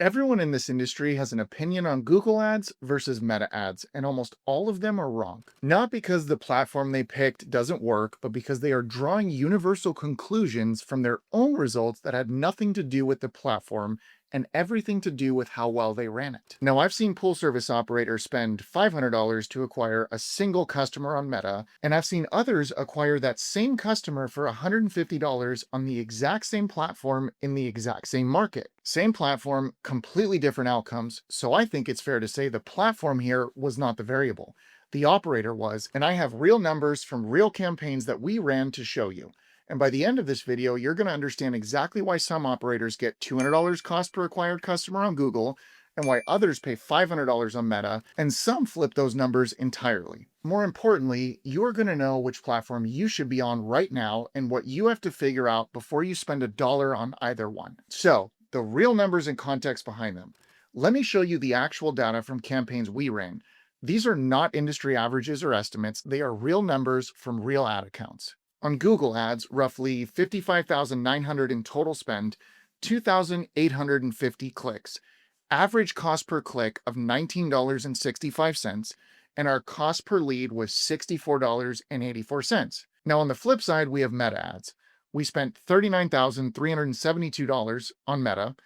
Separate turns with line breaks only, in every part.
Everyone in this industry has an opinion on Google Ads versus Meta Ads, and almost all of them are wrong. Not because the platform they picked doesn't work, but because they are drawing universal conclusions from their own results that had nothing to do with the platform and everything to do with how well they ran it. Now, I've seen pool service operators spend $500 to acquire a single customer on Meta, and I've seen others acquire that same customer for $150 on the exact same platform in the exact same market. Same platform, completely different outcomes, so I think it's fair to say the platform here was not the variable. The operator was, and I have real numbers from real campaigns that we ran to show you. And by the end of this video, you're going to understand exactly why some operators get $200 cost per acquired customer on Google, and why others pay $500 on Meta, and some flip those numbers entirely. More importantly, you're going to know which platform you should be on right now and what you have to figure out before you spend a dollar on either one. So, the real numbers and context behind them. Let me show you the actual data from campaigns we ran. These are not industry averages or estimates, they are real numbers from real ad accounts. On Google Ads, roughly 55,900 in total spend, 2,850 clicks, average cost per click of $19.65, and our cost per lead was $64.84. Now, on the flip side, we have Meta Ads. We spent $39,372 on Meta.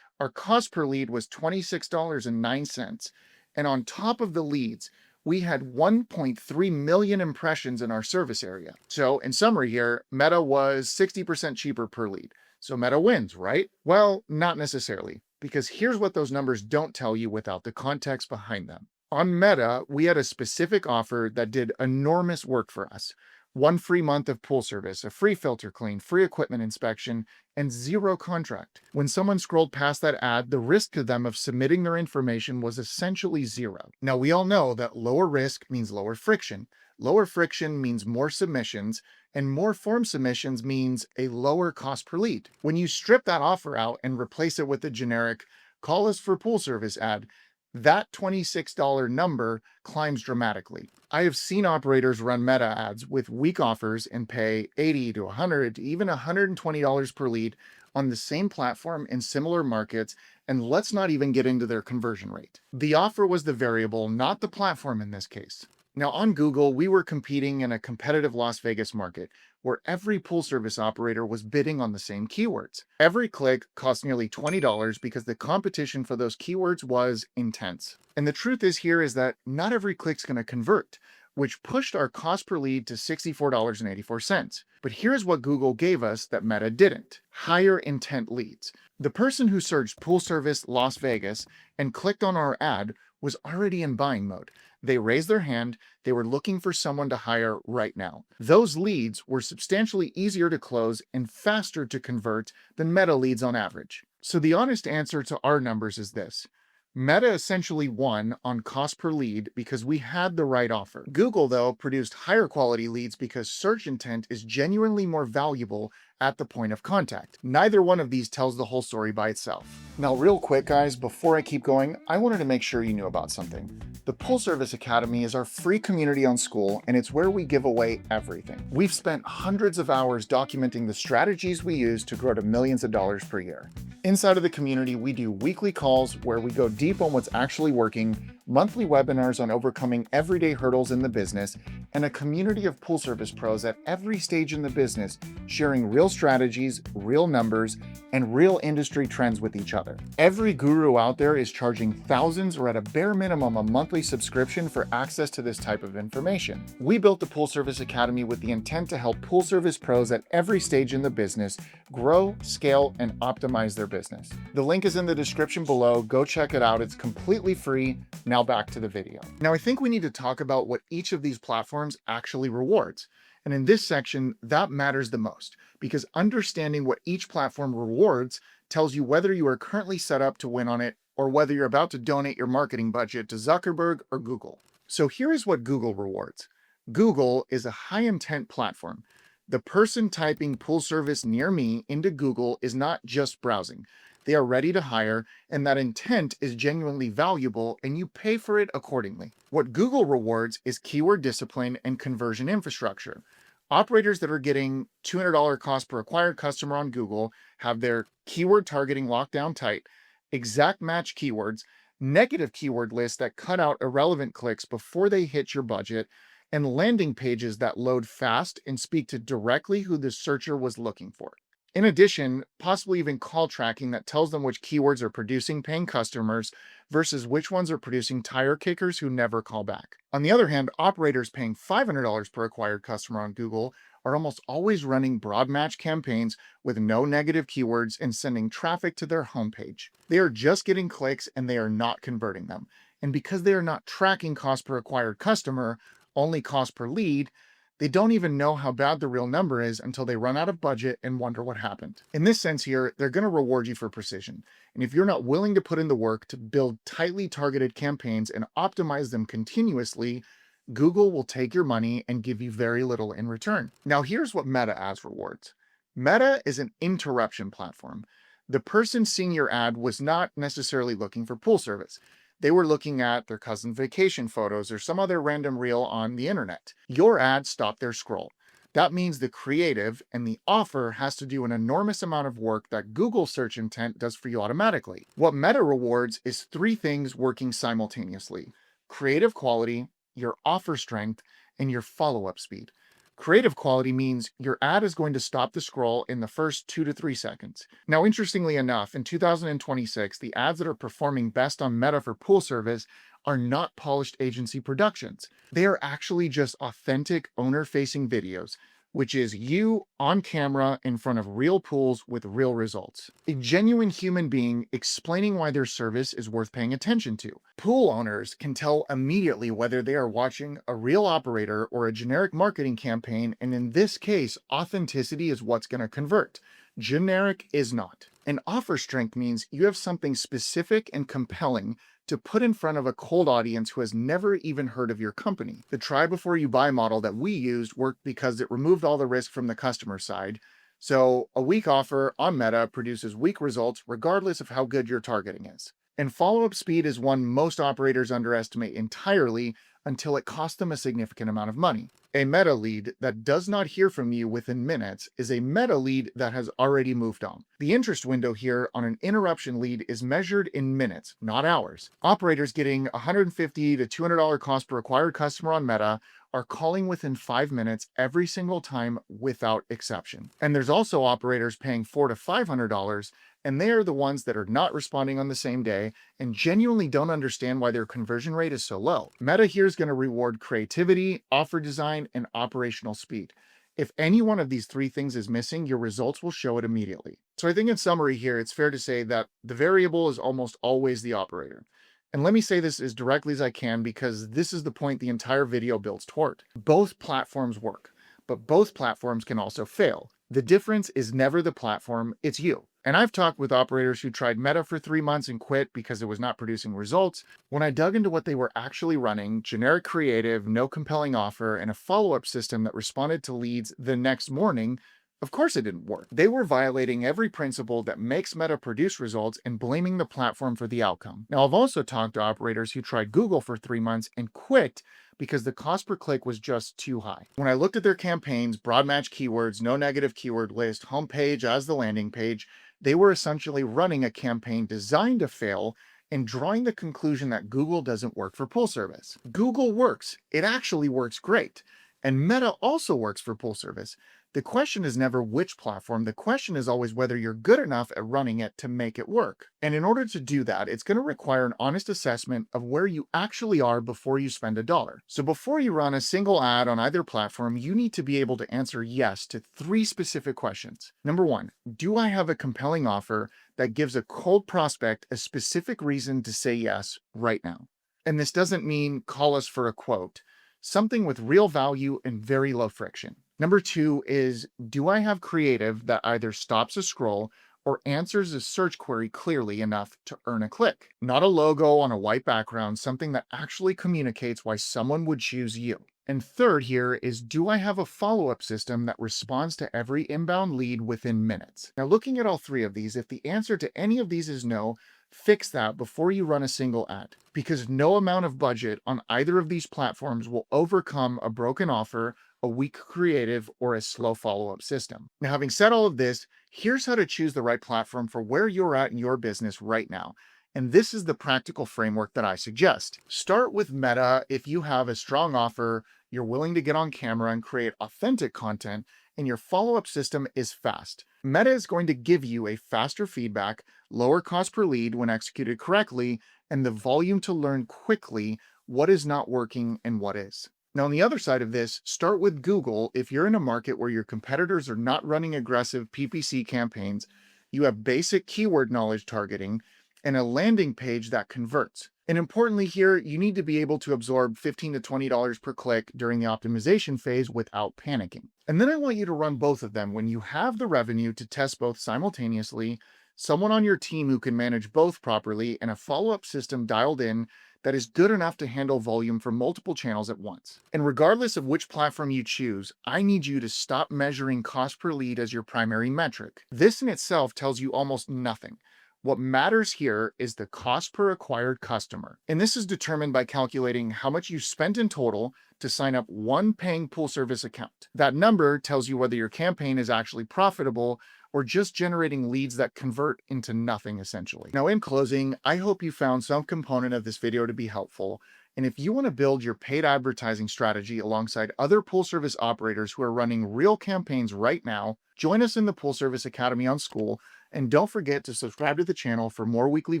Our cost per lead was $26.09. And on top of the leads, we had 1.3 million impressions in our service area. So in summary here, Meta was 60% cheaper per lead. So Meta wins, right? Well, not necessarily, because here's what those numbers don't tell you without the context behind them. On Meta, we had a specific offer that did enormous work for us. One free month of pool service, a free filter clean, free equipment inspection, and zero contract. When someone scrolled past that ad, the risk to them of submitting their information was essentially zero. Now, we all know that lower risk means lower friction. Lower friction means more submissions, and more form submissions means a lower cost per lead. When you strip that offer out and replace it with a generic call us for pool service ad, that $26 number climbs dramatically. I have seen operators run Meta ads with weak offers and pay $80 to $100 to even $120 per lead on the same platform in similar markets, and let's not even get into their conversion rate. The offer was the variable, not the platform in this case. Now, on Google, we were competing in a competitive Las Vegas market where every pool service operator was bidding on the same keywords. Every click cost nearly $20 because the competition for those keywords was intense. And the truth is that not every click's going to convert, which pushed our cost per lead to $64.84. But here's what Google gave us that Meta didn't: higher intent leads. The person who searched pool service Las Vegas and clicked on our ad was already in buying mode. They raised their hand, they were looking for someone to hire right now. Those leads were substantially easier to close and faster to convert than Meta leads on average. So the honest answer to our numbers is this: Meta essentially won on cost per lead because we had the right offer. Google, though, produced higher quality leads because search intent is genuinely more valuable at the point of contact. Neither one of these tells the whole story by itself. Now, real quick, guys, before I keep going, I wanted to make sure you knew about something. The Pool Service Academy is our free community on Skool, and it's where we give away everything. We've spent hundreds of hours documenting the strategies we use to grow to millions of dollars per year. Inside of the community, we do weekly calls where we go deep on what's actually working, monthly webinars on overcoming everyday hurdles in the business, and a community of pool service pros at every stage in the business sharing real strategies, real numbers, and real industry trends with each other. Every guru out there is charging thousands or at a bare minimum a monthly subscription for access to this type of information. We built the Pool Service Academy with the intent to help pool service pros at every stage in the business grow, scale, and optimize their business. The link is in the description below. Go check it out. It's completely free. Now back to the video. Now, I think we need to talk about what each of these platforms actually rewards. And in this section, that matters the most, because understanding what each platform rewards tells you whether you are currently set up to win on it or whether you're about to donate your marketing budget to Zuckerberg or Google. So here is what Google rewards. Google is a high-intent platform. The person typing pool service near me into Google is not just browsing. They are ready to hire, and that intent is genuinely valuable, and you pay for it accordingly. What Google rewards is keyword discipline and conversion infrastructure. Operators that are getting $200 cost per acquired customer on Google have their keyword targeting locked down tight. exact match keywords, negative keyword lists that cut out irrelevant clicks before they hit your budget, and landing pages that load fast and speak to directly who the searcher was looking for. In addition, possibly even call tracking that tells them which keywords are producing paying customers versus which ones are producing tire kickers who never call back. On the other hand, operators paying $500 per acquired customer on Google are almost always running broad match campaigns with no negative keywords and sending traffic to their homepage. They are just getting clicks and they are not converting them. And because they are not tracking cost per acquired customer, only cost per lead, they don't even know how bad the real number is until they run out of budget and wonder what happened. In this sense here, they're going to reward you for precision. And if you're not willing to put in the work to build tightly targeted campaigns and optimize them continuously, Google will take your money and give you very little in return. Now, here's what Meta Ads rewards. Meta is an interruption platform. The person seeing your ad was not necessarily looking for pool service. They were looking at their cousin's vacation photos or some other random reel on the internet. Your ad stopped their scroll. That means the creative and the offer has to do an enormous amount of work that Google search intent does for you automatically. What Meta rewards is three things working simultaneously: creative quality, your offer strength, and your follow-up speed. Creative quality means your ad is going to stop the scroll in the first 2 to 3 seconds. Now, interestingly enough, in 2026, the ads that are performing best on Meta for pool service are not polished agency productions. They are actually just authentic owner-facing videos, which is you on camera in front of real pools with real results. A genuine human being explaining why their service is worth paying attention to. Pool owners can tell immediately whether they are watching a real operator or a generic marketing campaign, and in this case, authenticity is what's going to convert. Generic is not. And offer strength means you have something specific and compelling to put in front of a cold audience who has never even heard of your company. The try before you buy model that we used worked because it removed all the risk from the customer side. So a weak offer on Meta produces weak results regardless of how good your targeting is. And follow-up speed is one most operators underestimate entirely until it costs them a significant amount of money. A Meta lead that does not hear from you within minutes is a Meta lead that has already moved on. The interest window here on an interruption lead is measured in minutes, not hours. Operators getting $150 to $200 cost per acquired customer on Meta are calling within 5 minutes every single time without exception. And there's also operators paying $400 to $500, and they are the ones that are not responding on the same day and genuinely don't understand why their conversion rate is so low. Meta here is going to reward creativity, offer design, and operational speed. If any one of these three things is missing, your results will show it immediately. So I think in summary here, it's fair to say that the variable is almost always the operator. And let me say this as directly as I can because this is the point the entire video builds toward. Both platforms work, but both platforms can also fail. The difference is never the platform, it's you. And I've talked with operators who tried Meta for 3 months and quit because it was not producing results. When I dug into what they were actually running, generic creative, no compelling offer, and a follow-up system that responded to leads the next morning, of course it didn't work. They were violating every principle that makes Meta produce results and blaming the platform for the outcome. Now, I've also talked to operators who tried Google for 3 months and quit because the cost per click was just too high. When I looked at their campaigns, broad match keywords, no negative keyword list, homepage as the landing page, they were essentially running a campaign designed to fail and drawing the conclusion that Google doesn't work for pool service. Google works. It actually works great. And Meta also works for pool service. The question is never which platform. The question is always whether you're good enough at running it to make it work. And in order to do that, it's going to require an honest assessment of where you actually are before you spend a dollar. So before you run a single ad on either platform, you need to be able to answer yes to 3 specific questions. Number 1, do I have a compelling offer that gives a cold prospect a specific reason to say yes right now? And this doesn't mean call us for a quote. Something with real value and very low friction. Number 2 is, do I have creative that either stops a scroll or answers a search query clearly enough to earn a click? Not a logo on a white background, something that actually communicates why someone would choose you. And third here is, do I have a follow-up system that responds to every inbound lead within minutes? Now, looking at all 3 of these, if the answer to any of these is no, fix that before you run a single ad, because no amount of budget on either of these platforms will overcome a broken offer, a weak creative, or a slow follow-up system. Now, having said all of this, here's how to choose the right platform for where you're at in your business right now. And this is the practical framework that I suggest. Start with Meta if you have a strong offer, you're willing to get on camera and create authentic content, and your follow-up system is fast. Meta is going to give you a faster feedback, lower cost per lead when executed correctly, and the volume to learn quickly what is not working and what is. Now, on the other side of this, start with Google if you're in a market where your competitors are not running aggressive PPC campaigns, you have basic keyword knowledge targeting, and a landing page that converts. And importantly here, you need to be able to absorb $15 to $20 per click during the optimization phase without panicking. And then I want you to run both of them when you have the revenue to test both simultaneously, someone on your team who can manage both properly, and a follow-up system dialed in that is good enough to handle volume from multiple channels at once. And regardless of which platform you choose, I need you to stop measuring cost per lead as your primary metric. This in itself tells you almost nothing. What matters here is the cost per acquired customer. And this is determined by calculating how much you spent in total to sign up one paying pool service account. That number tells you whether your campaign is actually profitable or just generating leads that convert into nothing essentially. Now, in closing, I hope you found some component of this video to be helpful. And if you want to build your paid advertising strategy alongside other pool service operators who are running real campaigns right now, join us in the Pool Service Academy on School. And don't forget to subscribe to the channel for more weekly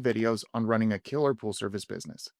videos on running a killer pool service business.